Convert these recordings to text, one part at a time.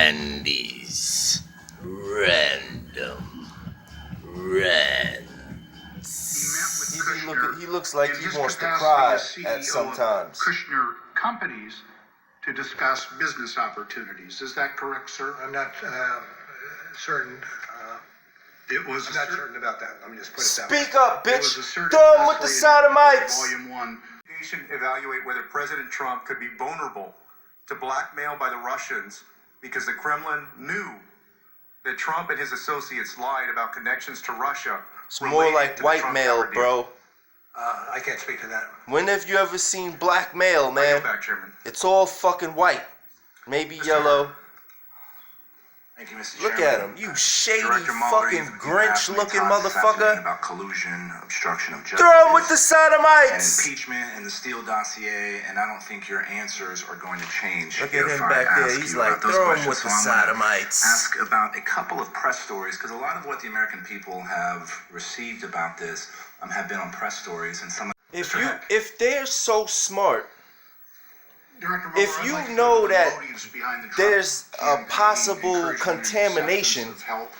Randy's Random Rants. He looks like he wants to cry at sometimes. Kushner Companies to discuss business opportunities. Is that correct, sir? I'm not certain. I'm not certain about that. Let me just put it that Speak way. up, bitch. Throw him with the sodomites. Volume 1. Evaluate whether President Trump could be vulnerable to blackmail by the Russians because the Kremlin knew that Trump and his associates lied about connections to Russia. It's more like white male, bro. I can't speak to that. When have you ever seen black male, I man? go back, Chairman. It's all fucking white. Maybe yellow. Thank you, Mr. Look Chairman. at him. You shady Director Muller, fucking you've Grinch asked me looking times this afternoon motherfucker. about collusion, obstruction of justice, Throw him with the and sodomites. impeachment and the Steele dossier, and I don't think your answers are going to change. Look at if him I back there. ask He's you like, about those throw him questions. with the So I'm gonna sodomites. ask about a couple of press stories, because a lot of what the American people have received about this have been on press stories, and some. If they're so smart, Director Muller, if I'd you like to know know the that motives behind the Trump there's a campaign possible encouraging contamination, acceptance of help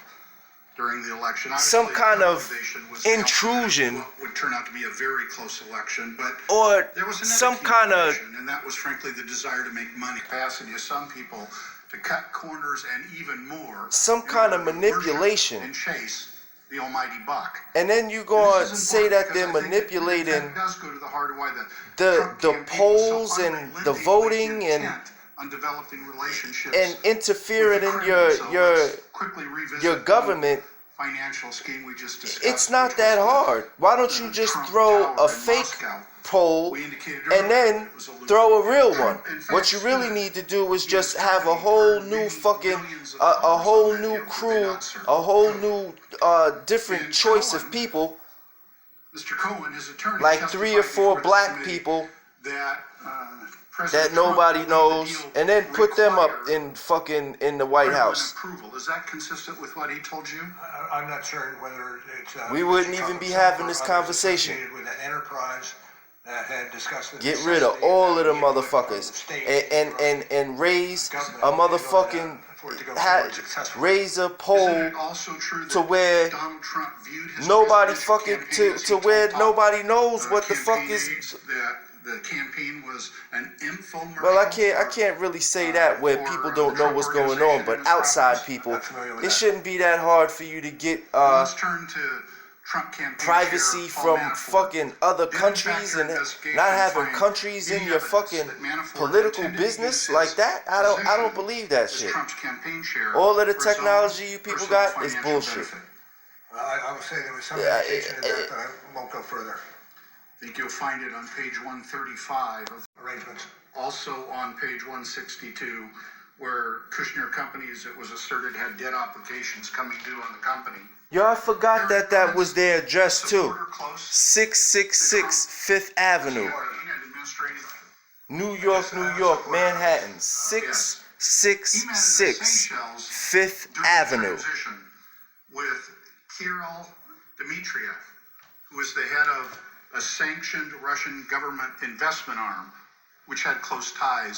during the election. some Obviously, kind the of motivation was intrusion, what would turn out to be a very close election, but or there was another some key kind of motivation, and that was frankly the desire to make money. Capacity of some people to cut corners and even more. some in kind order of to manipulation. worship and chase the almighty buck. And then you go This and is say important that they're because I think manipulating that does go to the heart of why the Trump campaign was so polls and the unrelentingly voting and intent on developing relationships interfering with in the your Kremlin. So let's quickly revisit your the government. financial scheme we just discussed. It's not which that was the hard. Why don't you just Trump throw Tower a in fake Moscow. poll We indicated and earlier then that it was a throw a real Trump, one? in fact, What you really stood need to do is in just his have a company, whole earned new many fucking millions of a dollars whole on that new deal. Did they crew, not, sir? a whole new different And choice of Cohen, people, Mr. Cohen, his attorney, like 3 or 4 testified before black this committee people that that President Trump nobody believed the knows, deal and then put them up required in fucking in the White Kremlin House. approval. Is that consistent with what he told you? I'm not certain whether it's. We wouldn't even be having this conversation. Associated with an enterprise that had discussed the Get rid of necessity all of the input of motherfuckers state and raise government a in order motherfucking for it to go forward successfully. raise a Isn't poll it also true to that where Donald Trump viewed his nobody presidential fucking campaign, as he to told where top, nobody knows what the fuck campaign is. aides that the campaign was an infomercial? Well, I can't really say that where people don't know what's going on, but outside people, it shouldn't be that hard for you to get Let's turn to Trump campaign privacy chair Paul from Manafort. fucking other Did, in countries fact, and your investigation not having find countries in any your evidence fucking that Manafort political intended to business use like his that? I don't position believe that as shit. Trump's campaign chair All of the for his own technology you people personal got is financial bullshit. benefit? I will say there was some Yeah, indication of that, but I won't go further. I think you'll find it on page 135 of Arrangements. also on page 162, where Kushner Companies, it was asserted, had debt obligations coming due on the company. Y'all forgot that was their address too. Supporter close. 666 Fifth Avenue, Campaign and administrative. New York, Manhattan. 666 Fifth During the Avenue. transition with Kirill Dmitriev, who was the head of a sanctioned Russian government investment arm, which had close ties